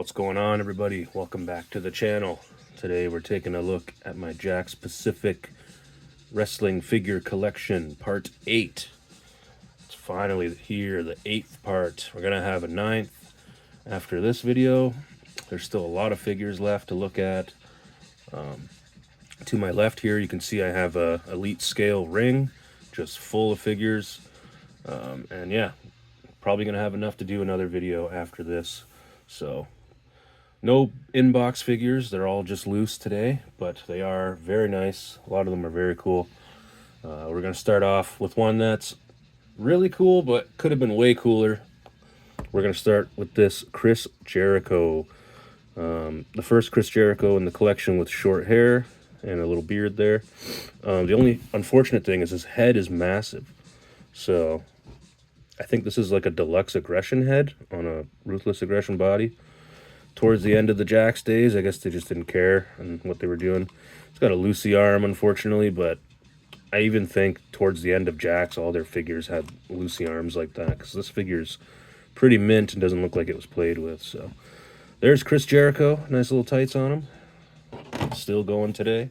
What's going on, everybody? Welcome back to the channel. Today we're taking a look at my Jakks Pacific Wrestling Figure Collection, Part 8. It's finally here, the 8th part. We're going to have a 9th after this video. There's still a lot of figures left to look at. To my left here, you can see I have a Elite Scale ring, just full of figures. And yeah, probably going to have enough to do another video after this. So no inbox figures, they're all just loose today, but they are very nice. A lot of them are very cool. We're going to start off with one that's really cool, but could have been way cooler. We're going to start with this Chris Jericho. The first Chris Jericho in the collection with short hair and a little beard there. The only unfortunate thing is his head is massive. So I think this is like a deluxe aggression head on a ruthless aggression body. Towards the end of the Jakks days, I guess they just didn't care and what they were doing. It's got a loosey arm, unfortunately, but I even think towards the end of Jakks, all their figures had loosey arms like that, because this figure's pretty mint and doesn't look like it was played with. So there's Chris Jericho, nice little tights on him. Still going today.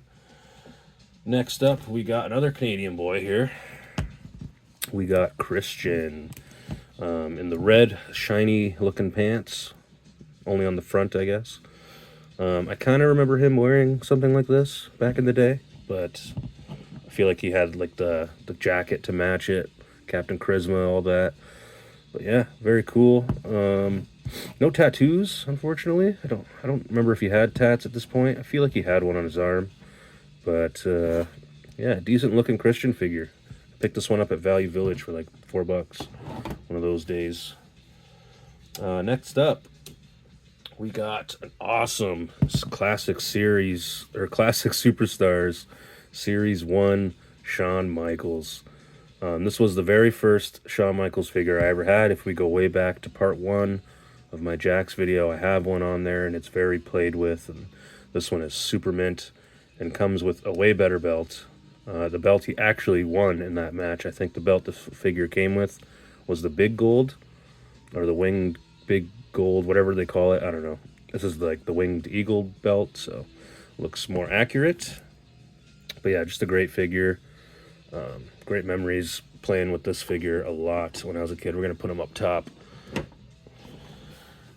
Next up, we got another Canadian boy here. We got Christian in the red, shiny looking pants. Only on the front, I guess. I kind of remember him wearing something like this back in the day, but I feel like he had like the jacket to match it, Captain Charisma, all that. But yeah, very cool. No tattoos, unfortunately. I don't remember if he had tats at this point. I feel like he had one on his arm, but yeah, decent looking Christian figure. Picked this one up at Value Village for like $4. One of those days. Next up, we got an awesome classic series, or classic superstars, series 1 Shawn Michaels. This was the very first Shawn Michaels figure I ever had. If we go way back to part 1 of my Jakks video, I have one on there and it's very played with. And this one is super mint and comes with a way better belt. The belt he actually won in that match. I think the belt the figure came with was the big gold, or the winged big gold, whatever they call it. I don't know. This is like the winged eagle belt, so looks more accurate. But yeah, just a great figure. Great memories playing with this figure a lot when I was a kid. We're going to put him up top.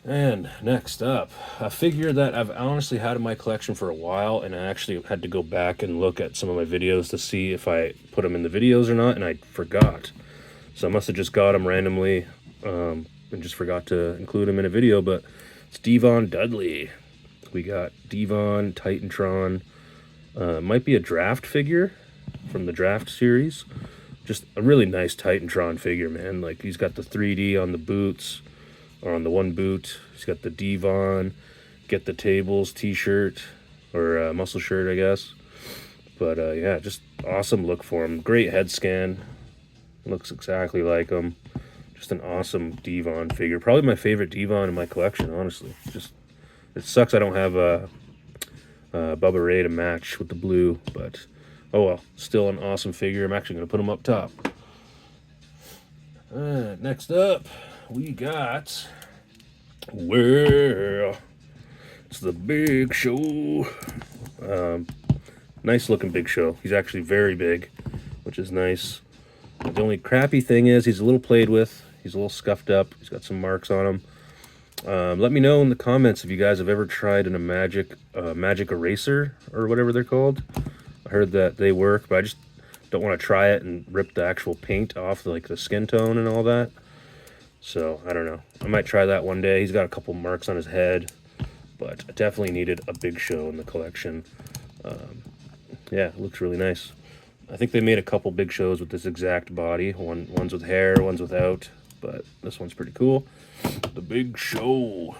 And next up, a figure that I've honestly had in my collection for a while, and I actually had to go back and look at some of my videos to see if I put him in the videos or not, and I forgot. So I must have just got him randomly and just forgot to include him in a video, but it's Devon Dudley. We got Devon, Titantron. Might be a draft figure from the draft series. Just a really nice Titantron figure, man. Like, he's got the 3D on the boots, or on the one boot. He's got the Devon Get the Tables t-shirt, or muscle shirt, I guess. But yeah, just awesome look for him. Great head scan. Looks exactly like him. Just an awesome Devon figure. Probably my favorite Devon in my collection, honestly. Just, it sucks I don't have a Bubba Ray to match with the blue, but oh well, still an awesome figure. I'm actually going to put him up top. Next up, we got, well, it's the Big Show. Nice looking Big Show. He's actually very big, which is nice. The only crappy thing is he's a little played with. He's a little scuffed up. He's got some marks on him. Let me know in the comments if you guys have ever tried a magic eraser or whatever they're called. I heard that they work, but I just don't want to try it and rip the actual paint off, like the skin tone and all that. So I don't know. I might try that one day. He's got a couple marks on his head, but I definitely needed a Big Show in the collection. Yeah, it looks really nice. I think they made a couple Big Shows with this exact body. One's with hair, one's without, but this one's pretty cool. The Big Show.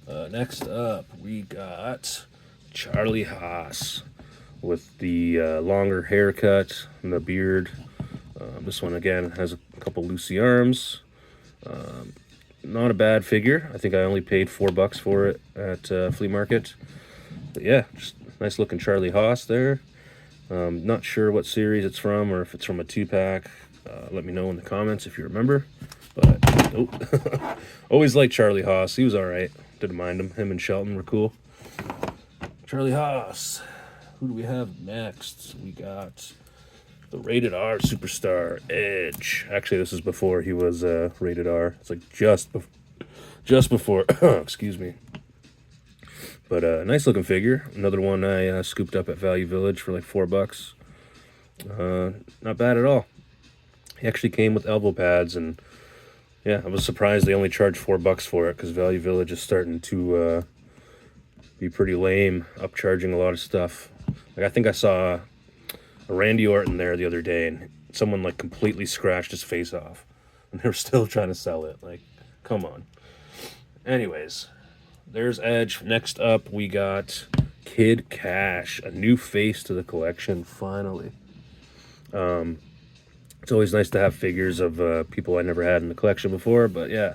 Next up, we got Charlie Haas with the longer haircut and the beard. This one, again, has a couple loosey arms. Not a bad figure. I think I only paid $4 for it at flea market. But yeah, just nice looking Charlie Haas there. Not sure what series it's from, or if it's from a 2-pack. Let me know in the comments if you remember. But Oh, always liked Charlie Haas. He was all right. Didn't mind him. Him and Shelton were cool. Charlie Haas. Who do we have next? We got the rated R superstar Edge. Actually, this is before he was rated R. It's like just before. Excuse me. But nice looking figure. Another one I scooped up at Value Village for like $4. Not bad at all. He actually came with elbow pads, and yeah, I was surprised they only charged $4 for it because Value Village is starting to be pretty lame, upcharging a lot of stuff. Like I think I saw a Randy Orton there the other day, and someone like completely scratched his face off, and they were still trying to sell it. Like, come on. Anyways, there's Edge. Next up, we got Kid Cash, a new face to the collection, finally. It's always nice to have figures of people I never had in the collection before, but yeah,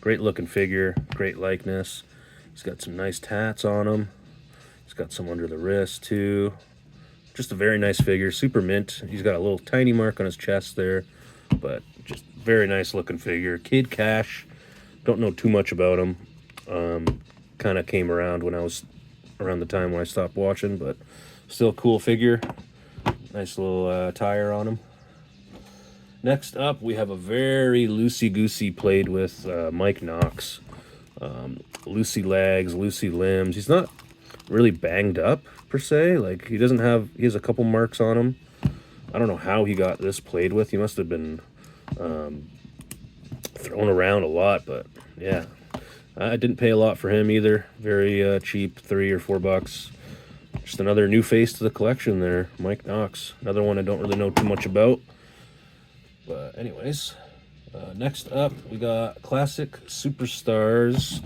great looking figure, great likeness. He's got some nice tats on him. He's got some under the wrist too. Just a very nice figure, super mint. He's got a little tiny mark on his chest there, but just very nice looking figure. Kid Cash, don't know too much about him. Kind of came around when I was around the time when I stopped watching, but still a cool figure. Nice little tire on him. Next up, we have a very loosey-goosey played with Mike Knox. Loosey legs, loosey limbs. He's not really banged up, per se. Like, he has a couple marks on him. I don't know how he got this played with. He must have been thrown around a lot, but yeah. I didn't pay a lot for him either. Very cheap, $3 or $4. Just another new face to the collection there, Mike Knox. Another one I don't really know too much about. But anyways, next up we got Classic Superstars,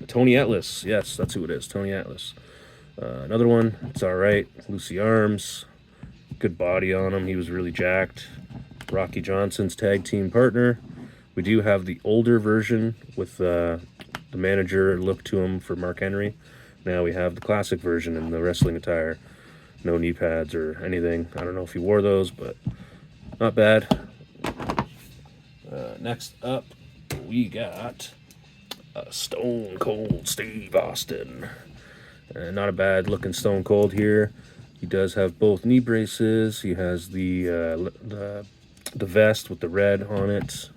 Tony Atlas. Yes, that's who it is, Tony Atlas. Another one, it's all right. Loosey arms, good body on him. He was really jacked. Rocky Johnson's tag team partner. We do have the older version with the manager look to him for Mark Henry. Now we have the classic version in the wrestling attire. No knee pads or anything. I don't know if he wore those, but not bad. Next up, we got Stone Cold Steve Austin. Not a bad looking Stone Cold here. He does have both knee braces. He has the vest with the red on it.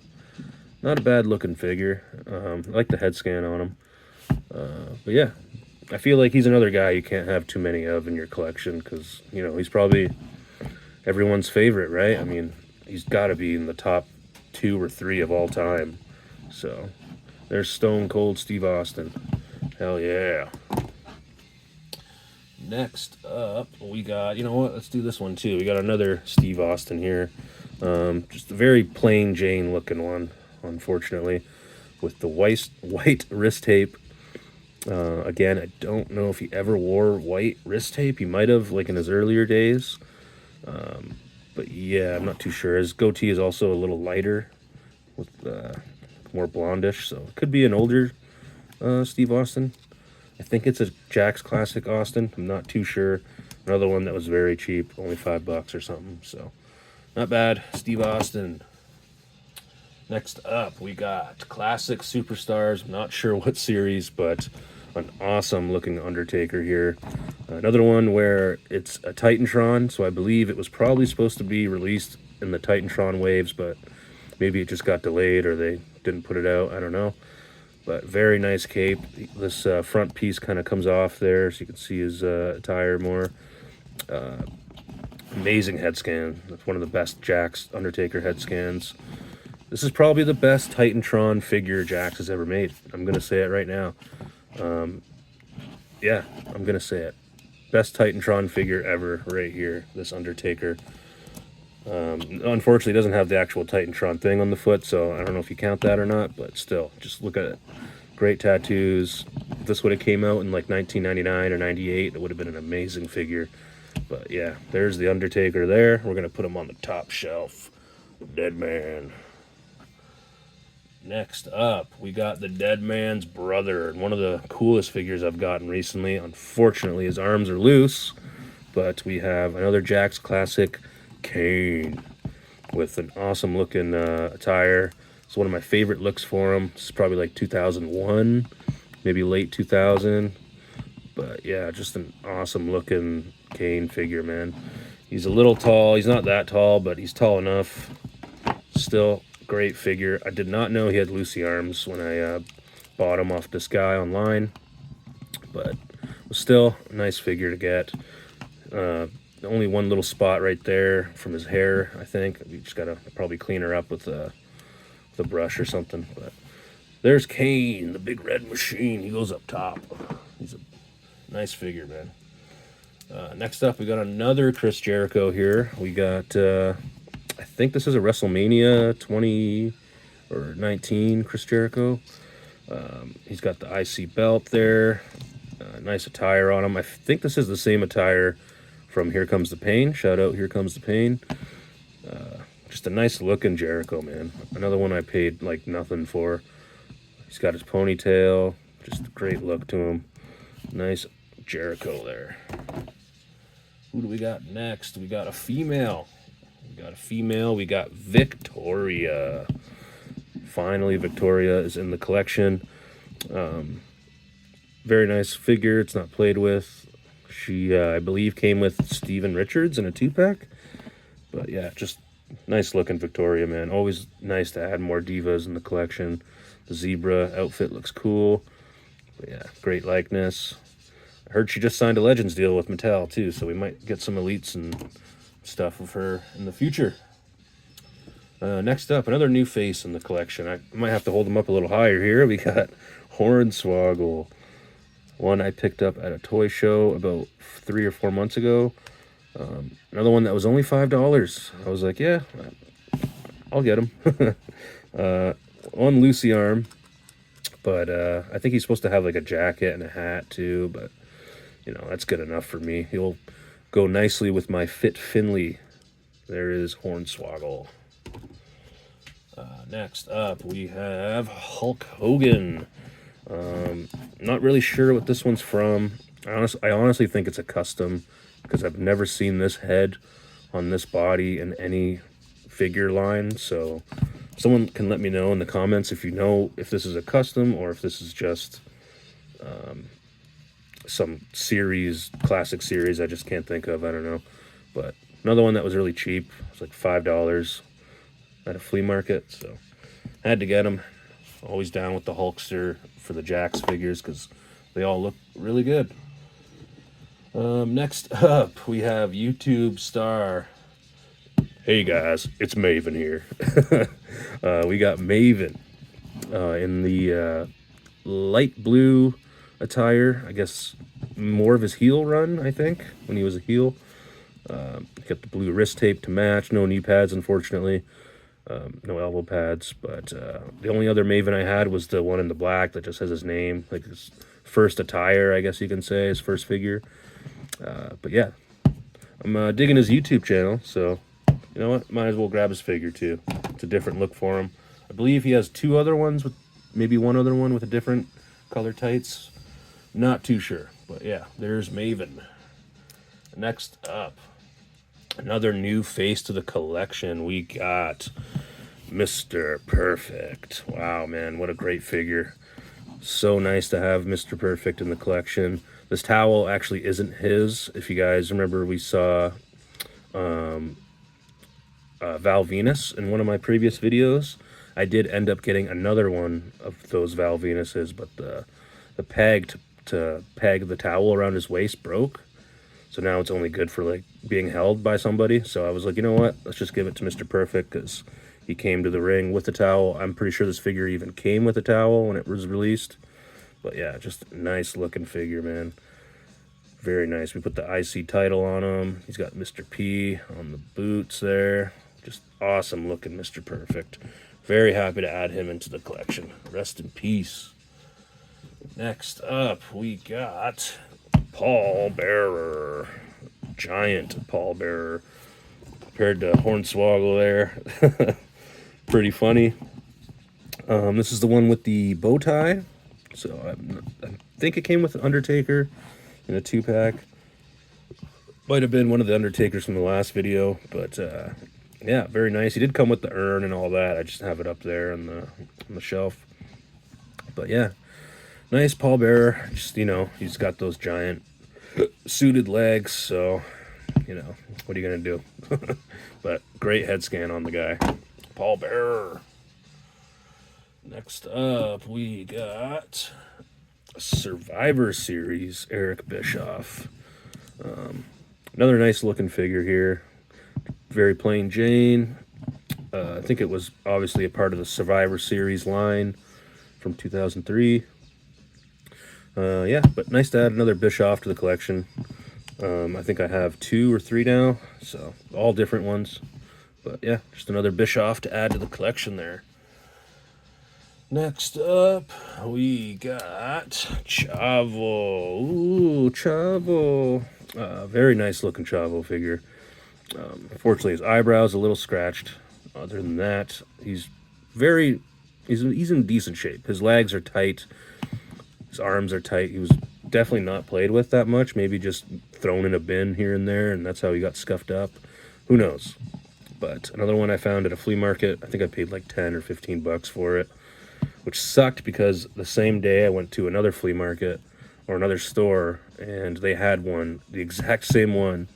Not a bad looking figure. I like the head scan on him. But yeah, I feel like he's another guy you can't have too many of in your collection because, you know, he's probably everyone's favorite, right? I mean, he's got to be in the top 2 or 3 of all time. So there's Stone Cold Steve Austin. Hell yeah. Next up, we got, you know what, let's do this one too. We got another Steve Austin here. Just a very plain Jane looking one, unfortunately, with the white wrist tape. Again, I don't know if he ever wore white wrist tape. He might have, like in his earlier days. But yeah, I'm not too sure. His goatee is also a little lighter, with more blondish, so it could be an older Steve Austin. I think it's a Jakks Classic Austin. I'm not too sure. Another one that was very cheap, only $5 or something. So not bad, Steve Austin. Next up, we got Classic Superstars. I'm not sure what series, but an awesome looking Undertaker here. Another one where it's a Titantron, so I believe it was probably supposed to be released in the Titantron waves, but maybe it just got delayed or they didn't put it out. I don't know. But very nice cape. This front piece kind of comes off there, so you can see his attire more. Amazing head scan. That's one of the best Jakks Undertaker head scans. This is probably the best Titantron figure Jakks has ever made. I'm going to say it right now. Yeah, I'm going to say it. Best Titantron figure ever right here, this Undertaker. Unfortunately, it doesn't have the actual Titantron thing on the foot, so I don't know if you count that or not, but still, just look at it. Great tattoos. If this would have came out in like 1999 or 98, it would have been an amazing figure. But yeah, there's the Undertaker there. We're going to put him on the top shelf. Dead Man. Next up, we got the Dead Man's brother, and one of the coolest figures I've gotten recently. Unfortunately, his arms are loose, but we have another Jakks Classic, Kane. with an awesome looking attire. It's one of my favorite looks for him. It's probably like 2001, maybe late 2000. But yeah, just an awesome looking Kane figure, man. He's a little tall. He's not that tall, but he's tall enough. Still great figure. I did not know he had Lucy arms when I bought him off this guy online, but it was still a nice figure to get. Only one little spot right there from his hair, I think. We just gotta probably clean her up with a brush or something. But there's Kane, the big red machine. He goes up top. He's a nice figure, man. Next up, we got another Chris Jericho here. We got, I think this is a WrestleMania 20 or 19 Chris Jericho. He's got the IC belt there. Nice attire on him. I think this is the same attire from Here Comes the Pain. Shout out Here Comes the Pain. Just a nice looking Jericho, man. Another one I paid like nothing for. He's got his ponytail. Just a great look to him. Nice Jericho there. Who do we got next? We got a female. We got Victoria. Finally, Victoria is in the collection. Very nice figure. It's not played with. She, I believe, came with Steven Richards in a 2-pack. But yeah, just nice looking Victoria, man. Always nice to add more divas in the collection. The zebra outfit looks cool. But yeah, great likeness. I heard she just signed a Legends deal with Mattel too, so we might get some elites and stuff of her in the future. Next up, another new face in the collection. I might have to hold them up a little higher here. We got Hornswoggle. One I picked up at a toy show about 3 or 4 months ago. Another one that was only $5. I was like, yeah, I'll get him. On Lucy arm, but I think he's supposed to have like a jacket and a hat too, but you know, that's good enough for me. He'll go nicely with my Fit Finley. There is Hornswoggle. Next up, we have Hulk Hogan. Not really sure what this one's from. I honestly think it's a custom because I've never seen this head on this body in any figure line. So someone can let me know in the comments if you know if this is a custom or if this is just some series, classic series I just can't think of. I don't know. But another one that was really cheap. It was like $5 at a flea market. So I had to get them. Always down with the Hulkster for the Jakks figures because they all look really good. Next up, we have YouTube star. Hey guys, it's Maven here. We got Maven in the light blue attire. I guess more of his heel run, I think, when he was a heel. Got the blue wrist tape to match. No knee pads, unfortunately. No elbow pads. But the only other Maven I had was the one in the black that just has his name. Like his first attire, I guess you can say, his first figure. But yeah, I'm digging his YouTube channel, so you know what? Might as well grab his figure too. It's a different look for him. I believe he has 2 other ones with maybe one other one with a different color tights. Not too sure, but yeah, there's Maven. Next up, another new face to the collection. We got Mr. Perfect. Wow, man, what a great figure. So nice to have Mr. Perfect in the collection. This towel actually isn't his. If you guys remember, we saw Val Venus in one of my previous videos. I did end up getting another one of those Val Venuses, but the peg to peg the towel around his waist broke. So now it's only good for like being held by somebody. So I was like, you know what? Let's just give it to Mr. Perfect because he came to the ring with the towel. I'm pretty sure this figure even came with a towel when it was released. But yeah, just a nice looking figure, man. Very nice. We put the IC title on him. He's got Mr. P on the boots there. Just awesome looking Mr. Perfect. Very happy to add him into the collection. Rest in peace. Next up, we got Paul Bearer. Giant Paul Bearer. Compared to Hornswoggle there. Pretty funny. This is the one with the bow tie. So I think it came with an Undertaker in a 2-pack. Might have been one of the Undertakers from the last video, but Yeah, very nice. He did come with the urn and all that. I just have it up there on the shelf. But yeah, nice pallbearer. Just, he's got those giant suited legs, so, what are you going to do? But great head scan on the guy. Pallbearer. Next up, we got Survivor Series Eric Bischoff. Another nice looking figure here. Very plain Jane. I think it was obviously a part of the Survivor Series line from 2003. Yeah, but nice to add another Bischoff to the collection. I think I have 2 or 3 now, so all different ones. But yeah, just another Bischoff to add to the collection there. Next up, we got Chavo. Ooh, Chavo. Very nice looking Chavo figure. Unfortunately, his eyebrows a little scratched. Other than that, he's in decent shape. His legs are tight. His arms are tight. He was definitely not played with that much. Maybe just thrown in a bin here and there, and that's how he got scuffed up. Who knows? But another one I found at a flea market. I think I paid like 10 or 15 bucks for it, which sucked because the same day I went to another flea market or another store, and they had one, the exact same one,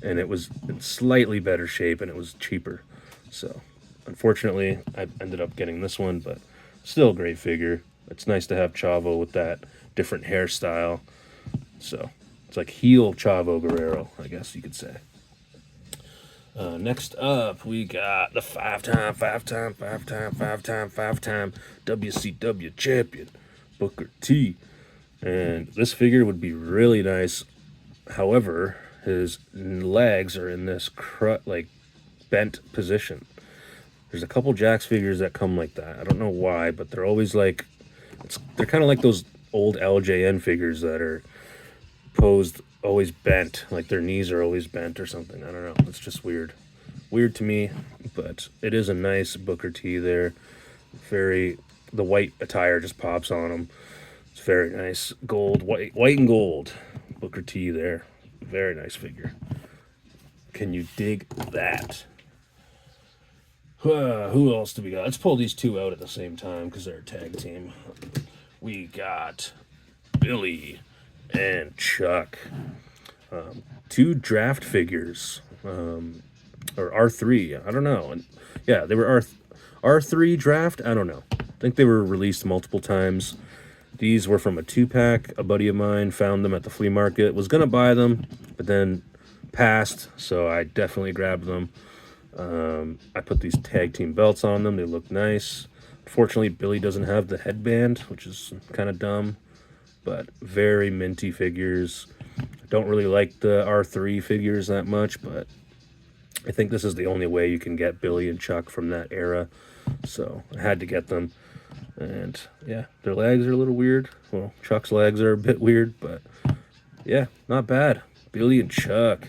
and it was in slightly better shape, and it was cheaper. So, unfortunately, I ended up getting this one, but still a great figure. It's nice to have Chavo with that different hairstyle. So, it's like heel Chavo Guerrero, I guess you could say. Next up, we got the five-time WCW champion, Booker T. And this figure would be really nice. However, his legs are in this bent position. There's a couple Jakks figures that come like that. I don't know why, but they're always like, they're kind of like those old LJN figures that are posed always bent, like their knees are always bent or something. I don't know. It's just weird to me, but it is a nice Booker T there. The white attire just pops on him. It's very nice. White and gold Booker T there. Very nice figure. Can you dig that? Who else do we got? Let's pull these two out at the same time because they're a tag team. We got Billy and Chuck. 2 draft figures. Or R3. I don't know. And yeah, they were R3 draft. I don't know. I think they were released multiple times. These were from a 2-pack. A buddy of mine found them at the flea market. Was going to buy them, but then passed, so I definitely grabbed them. I put these tag team belts on them. They look nice. Unfortunately, Billy doesn't have the headband, which is kind of dumb, but very minty figures. I don't really like the R3 figures that much, but I think this is the only way you can get Billy and Chuck from that era, so I had to get them. And yeah, their legs are a little weird. Well, Chuck's legs are a bit weird, but yeah, not bad. Billy and Chuck.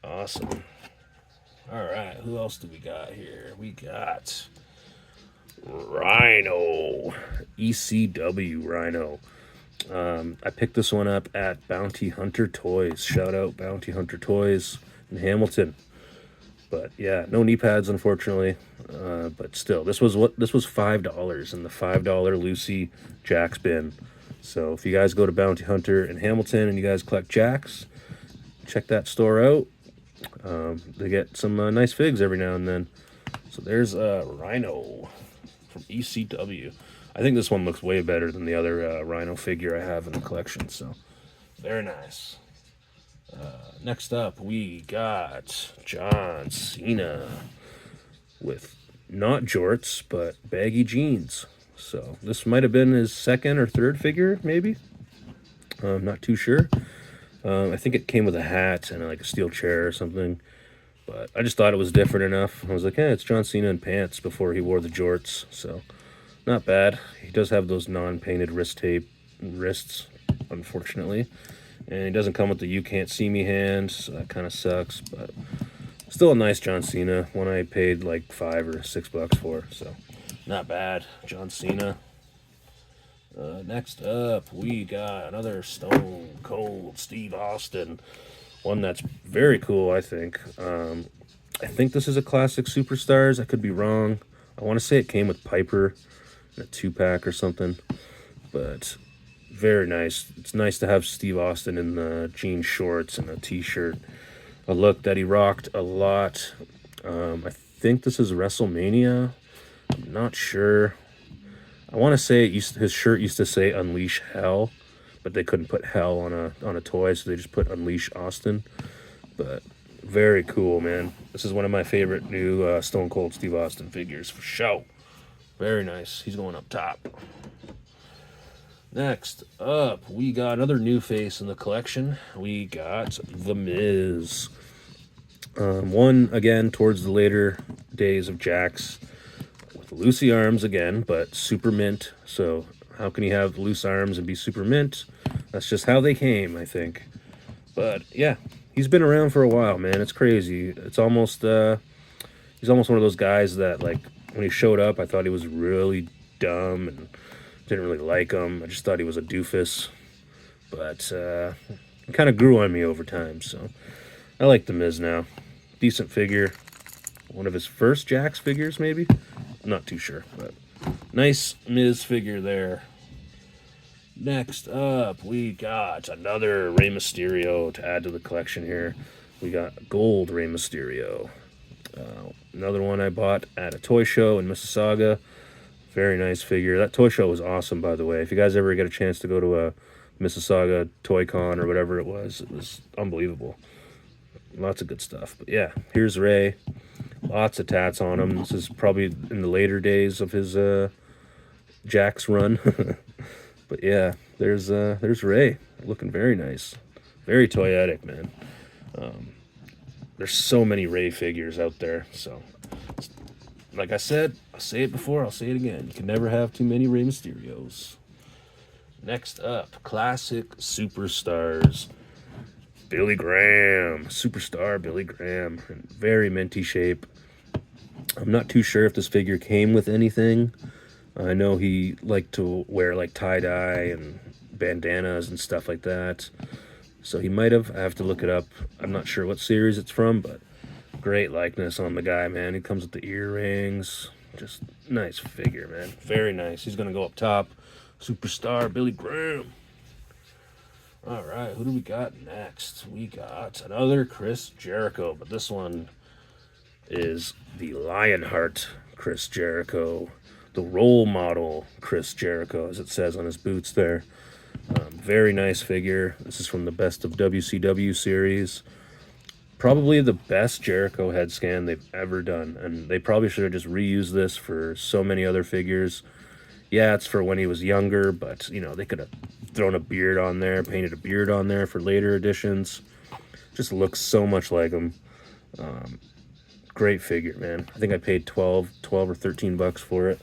Awesome. All right, who else do we got here? We got Rhino. ECW Rhino. I picked this one up at Bounty Hunter Toys. Shout out Bounty Hunter Toys in Hamilton. But yeah, no knee pads, unfortunately. But still, this was $5 in the $5 Lucy Jakks bin. So if you guys go to Bounty Hunter in Hamilton and you guys collect Jakks, check that store out. They get some nice figs every now and then. So there's Rhino from ECW. I think this one looks way better than the other Rhino figure I have in the collection. So very nice. Next up, we got John Cena with not jorts, but baggy jeans. So this might have been his 2nd or 3rd figure, maybe. I'm not too sure. I think it came with a hat and like a steel chair or something. But I just thought it was different enough. I was like, it's John Cena in pants before he wore the jorts. So not bad. He does have those non-painted wrists, unfortunately. And he doesn't come with the "you can't see me" hand, so that kind of sucks. But still a nice John Cena. One I paid like $5 or $6 for, so not bad. John Cena. Next up, we got another Stone Cold Steve Austin One that's very cool, I think. I think this is a classic Superstars. I could be wrong. I want to say it came with Piper in a 2-pack or something. But very nice. It's nice to have Steve Austin in the jean shorts and a t-shirt. A look that he rocked a lot. I think this is WrestleMania. I'm not sure. I want to say his shirt used to say Unleash Hell, but they couldn't put Hell on a toy, so they just put Unleash Austin. But very cool, man. This is one of my favorite new Stone Cold Steve Austin figures for sure. Very nice. He's going up top. Next up, we got another new face in the collection. We got The Miz. One, again, towards the later days of Jakks. With loosey arms again, but super mint. So how can you have loose arms and be super mint? That's just how they came, I think. But yeah, he's been around for a while, man. It's crazy. It's almost, he's almost one of those guys that, like, when he showed up, I thought he was really dumb and didn't really like him. I just thought he was a doofus. But he kind of grew on me over time, so I like The Miz now. Decent figure. One of his first Jakks figures, maybe? I'm not too sure, but nice Miz figure there. Next up, we got another Rey Mysterio to add to the collection here. We got gold Rey Mysterio. Another one I bought at a toy show in Mississauga. Very nice figure. That toy show was awesome, by the way. If you guys ever get a chance to go to a Mississauga Toy Con or whatever it was unbelievable. Lots of good stuff. But yeah, here's Rey. Lots of tats on him. This is probably in the later days of his Jakks run. But yeah, there's Rey. Looking very nice. Very toyetic, man. There's so many Rey figures out there. So, like I said, I'll say it before, I'll say it again. You can never have too many Rey Mysterios. Next up, classic Superstars. Billy Graham. Superstar Billy Graham. In very minty shape. I'm not too sure if this figure came with anything. I know he liked to wear like tie-dye and bandanas and stuff like that. So he might have. I have to look it up. I'm not sure what series it's from, but great likeness on the guy, man. He comes with the earrings. Just nice figure, man. Very nice. He's going to go up top. Superstar Billy Graham. All right, who do we got next? We got another Chris Jericho, but this one is the Lionheart Chris Jericho, the role model Chris Jericho, as it says on his boots there. Very nice figure. This is from the Best of WCW series. Probably the best Jericho head scan they've ever done, and they probably should have just reused this for so many other figures. Yeah, it's for when he was younger, but, you know, they could have thrown a beard on there, painted a beard on there for later editions. Just looks so much like him. Great figure, man. I think I paid 12 or 13 bucks for it.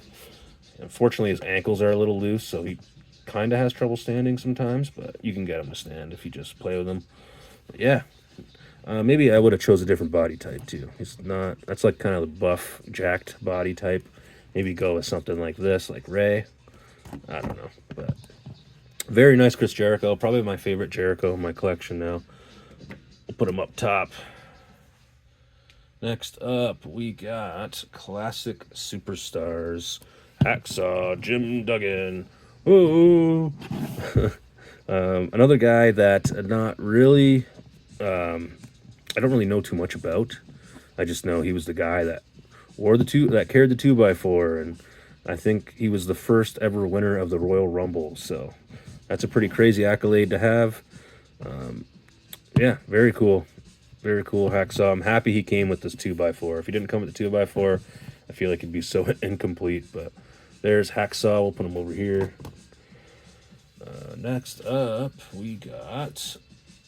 Unfortunately, his ankles are a little loose, so he kind of has trouble standing sometimes, but you can get him to stand if you just play with him. But yeah, maybe I would have chose a different body type too. He's not, that's like kind of the buff, jacked body type. Maybe go with something like this, like Rey. I don't know, but very nice Chris Jericho. Probably my favorite Jericho in my collection now. We'll put him up top. Next up, we got classic Superstars. Hacksaw Jim Duggan. Ooh. Another guy that not really, I don't really know too much about. I just know he was the guy that carried the 2x4, and I think he was the first ever winner of the Royal Rumble. So that's a pretty crazy accolade to have. Yeah, very cool. Very cool Hacksaw. I'm happy he came with this 2x4. If he didn't come with the 2x4, I feel like it'd be so incomplete. But there's Hacksaw. We'll put him over here. Next up, we got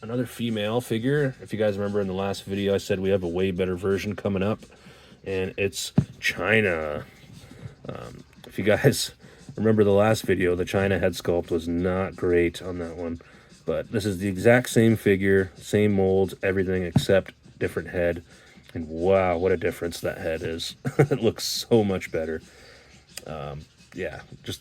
another female figure. If you guys remember in the last video, I said we have a way better version coming up, and it's China. If you guys remember the last video, the China head sculpt was not great on that one. But this is the exact same figure, same mold, everything except different head. And wow, what a difference that head is. It looks so much better. Yeah, just,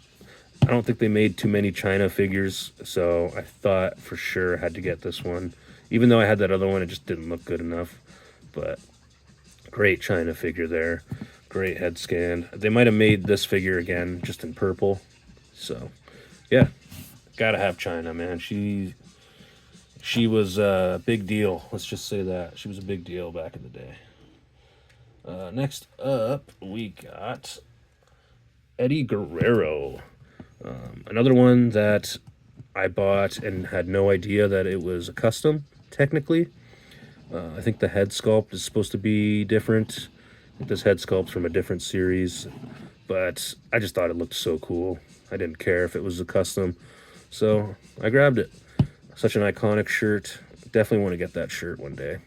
I don't think they made too many China figures, so I thought for sure I had to get this one. Even though I had that other one, it just didn't look good enough. But great China figure there. Great head scan. They might have made this figure again, just in purple. So, yeah, gotta have China, man. She was a big deal. Let's just say that. She was a big deal back in the day. Next up, we got Eddie Guerrero. Another one that I bought and had no idea that it was a custom, technically. I think the head sculpt is supposed to be different. I think this head sculpt's from a different series. But I just thought it looked so cool. I didn't care if it was a custom. So I grabbed it. Such an iconic shirt. Definitely want to get that shirt one day.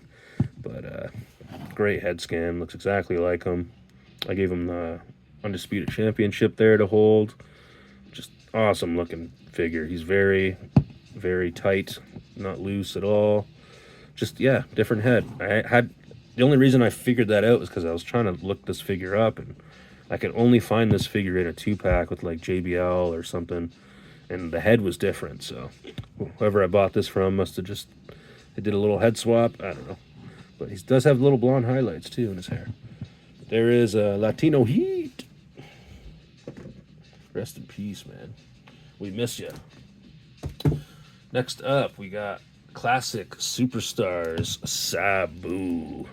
But great head scan. Looks exactly like him. I gave him the Undisputed Championship there to hold. Just awesome looking figure. He's very, very tight. Not loose at all. Just, yeah, different head. The only reason I figured that out was because I was trying to look this figure up, and I could only find this figure in a 2-pack with like JBL or something, and the head was different. So whoever I bought this from must have just, they did a little head swap. I don't know. But he does have little blonde highlights too in his hair. There is a Latino Heat. Rest in peace, man. We miss you. Next up, we got Classic Superstars Sabu.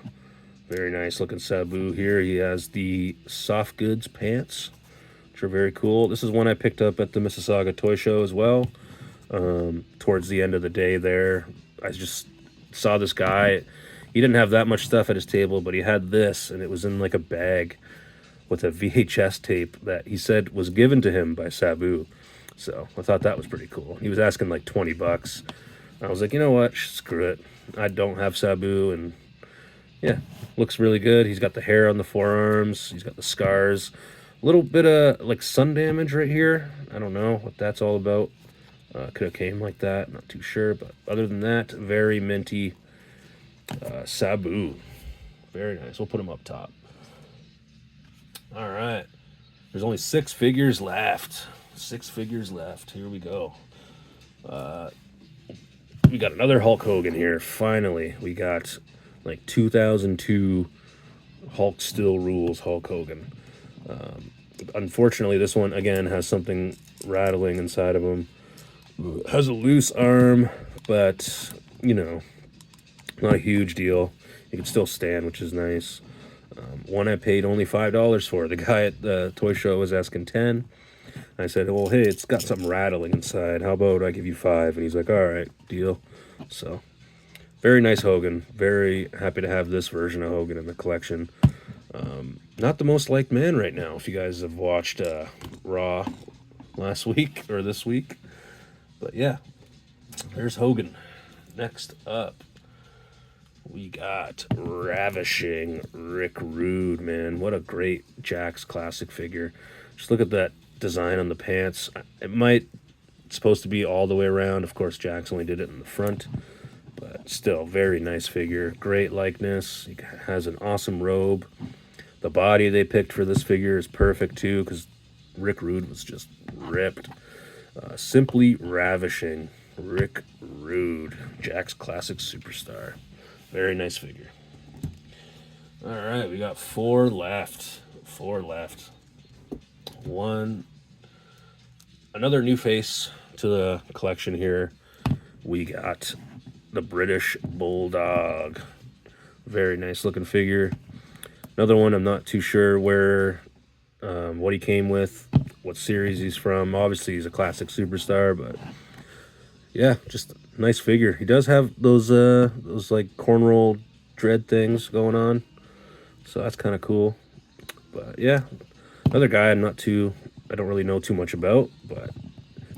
Very nice looking Sabu here. He has the soft goods pants, which are very cool. This is one I picked up at the Mississauga Toy Show as well. Towards the end of the day there, I just saw this guy. He didn't have that much stuff at his table, but he had this, and it was in like a bag with a VHS tape that he said was given to him by Sabu. So I thought that was pretty cool. He was asking like $20. I was like, you know what? Screw it. I don't have Sabu, and yeah, looks really good. He's got the hair on the forearms. He's got the scars. A little bit of like sun damage right here. I don't know what that's all about. Could have came like that. Not too sure. But other than that, very minty Sabu. Very nice. We'll put him up top. All right. There's only 6 figures left. 6 figures left. Here we go. We got another Hulk Hogan here. Finally, we got like 2002 Hulk Still Rules Hulk Hogan. Unfortunately, this one again has something rattling inside of him. Has a loose arm, but you know, not a huge deal. You can still stand, which is nice. One I paid only $5 for. The guy at the toy show was asking 10. I said, well, hey, it's got something rattling inside. How about I give you 5? And he's like, all right, deal. So, very nice Hogan. Very happy to have this version of Hogan in the collection. Not the most liked man right now, if you guys have watched Raw last week or this week. But yeah, there's Hogan. Next up, we got Ravishing Rick Rude, man. What a great Jakks classic figure. Just look at that design on the pants. It's supposed to be all the way around. Of course, Jakks only did it in the front. But still, very nice figure. Great likeness. He has an awesome robe. The body they picked for this figure is perfect, too, because Rick Rude was just ripped. Simply Ravishing Rick Rude. Jakks Classic Superstar. Very nice figure. All right, we got 4 left. 4 left. Another new face to the collection here. We got the British Bulldog. Very nice looking figure. Another one, I'm not too sure what he came with, what series he's from. Obviously, he's a classic superstar, but yeah, just a nice figure. He does have those like cornrow dread things going on, so that's kind of cool. But yeah, another guy I don't really know too much about, but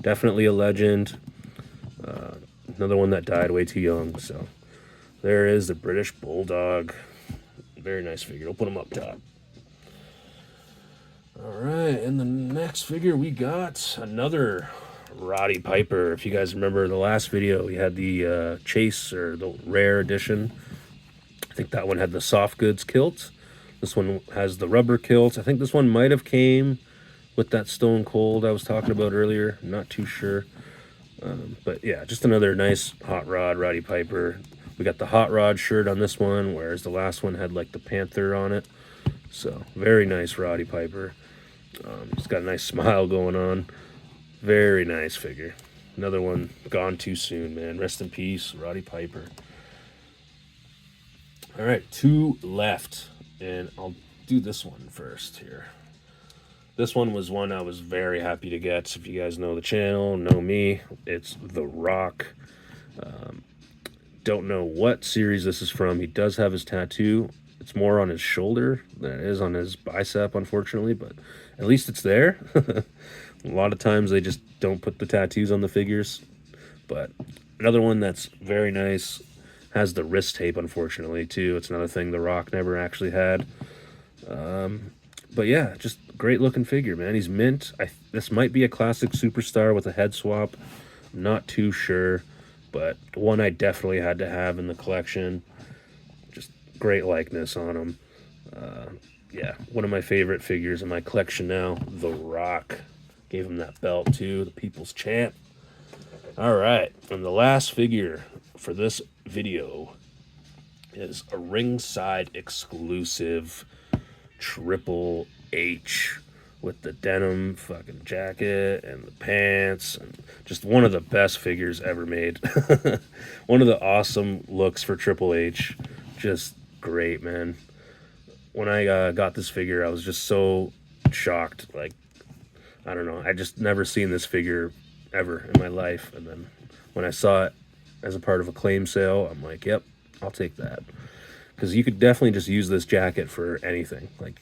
definitely a legend. Another one that died way too young. So there is the British Bulldog. Very nice figure. We'll put him up top. All right, and the next figure we got another Roddy Piper. If you guys remember the last video, we had the Chase or the Rare Edition. I think that one had the soft goods kilt. This one has the rubber kilt. I think this one might have came with that Stone Cold I was talking about earlier. Not too sure. But yeah, just another nice hot rod Roddy Piper. We got the Hot Rod shirt on this one, whereas the last one had like the Panther on it. So very nice Roddy Piper. He's got a nice smile going on. Very nice figure. Another one gone too soon, man. Rest in peace, Roddy Piper. All right, 2 left, and I'll do this one first here. This one was one I was very happy to get. If you guys know the channel, know me, it's The Rock. Don't know what series this is from. He does have his tattoo. It's more on his shoulder than it is on his bicep, unfortunately, but at least it's there. A lot of times they just don't put the tattoos on the figures. But another one that's very nice, has the wrist tape, unfortunately, too. It's another thing The Rock never actually had. But yeah, just great looking figure, man. He's mint. This might be a classic superstar with a head swap. I'm not too sure, but one I definitely had to have in the collection. Just great likeness on him. Yeah, one of my favorite figures in my collection now, The Rock. Gave him that belt too, the People's Champ. All right, and the last figure for this video is a ringside exclusive Triple H with the denim fucking jacket and the pants, and just one of the best figures ever made. One of the awesome looks for Triple H. Just great, man. When I got this figure, I was just so shocked. Like, I don't know, I just never seen this figure ever in my life. And then when I saw it as a part of a claim sale, I'm like, yep, I'll take that. Because you could definitely just use this jacket for anything. Like,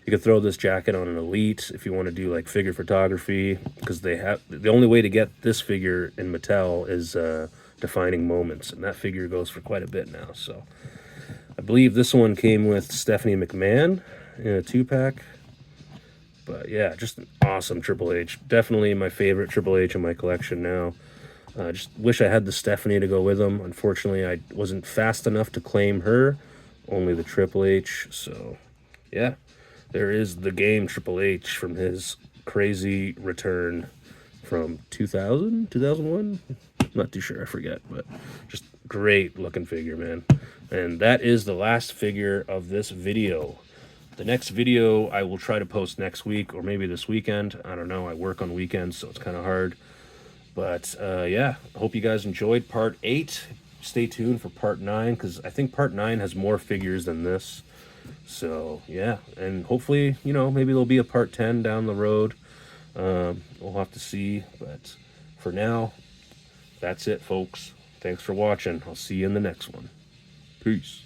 you could throw this jacket on an Elite if you want to do like figure photography, because they have, the only way to get this figure in Mattel is defining moments, and that figure goes for quite a bit now. So I believe this one came with Stephanie McMahon in a 2-pack. But yeah, just an awesome Triple H. Definitely my favorite Triple H in my collection now. Just wish I had the Stephanie to go with him. Unfortunately, I wasn't fast enough to claim her. Only the Triple H. So yeah, there is the game Triple H from his crazy return from 2000, 2001? Not too sure, I forget. But just great looking figure, man. And that is the last figure of this video. The next video I will try to post next week or maybe this weekend. I don't know. I work on weekends, so it's kind of hard. But yeah, I hope you guys enjoyed part 8. Stay tuned for part 9, because I think part 9 has more figures than this. So yeah, and hopefully, you know, maybe there'll be a part 10 down the road. We'll have to see. But for now, that's it, folks. Thanks for watching. I'll see you in the next one. Peace.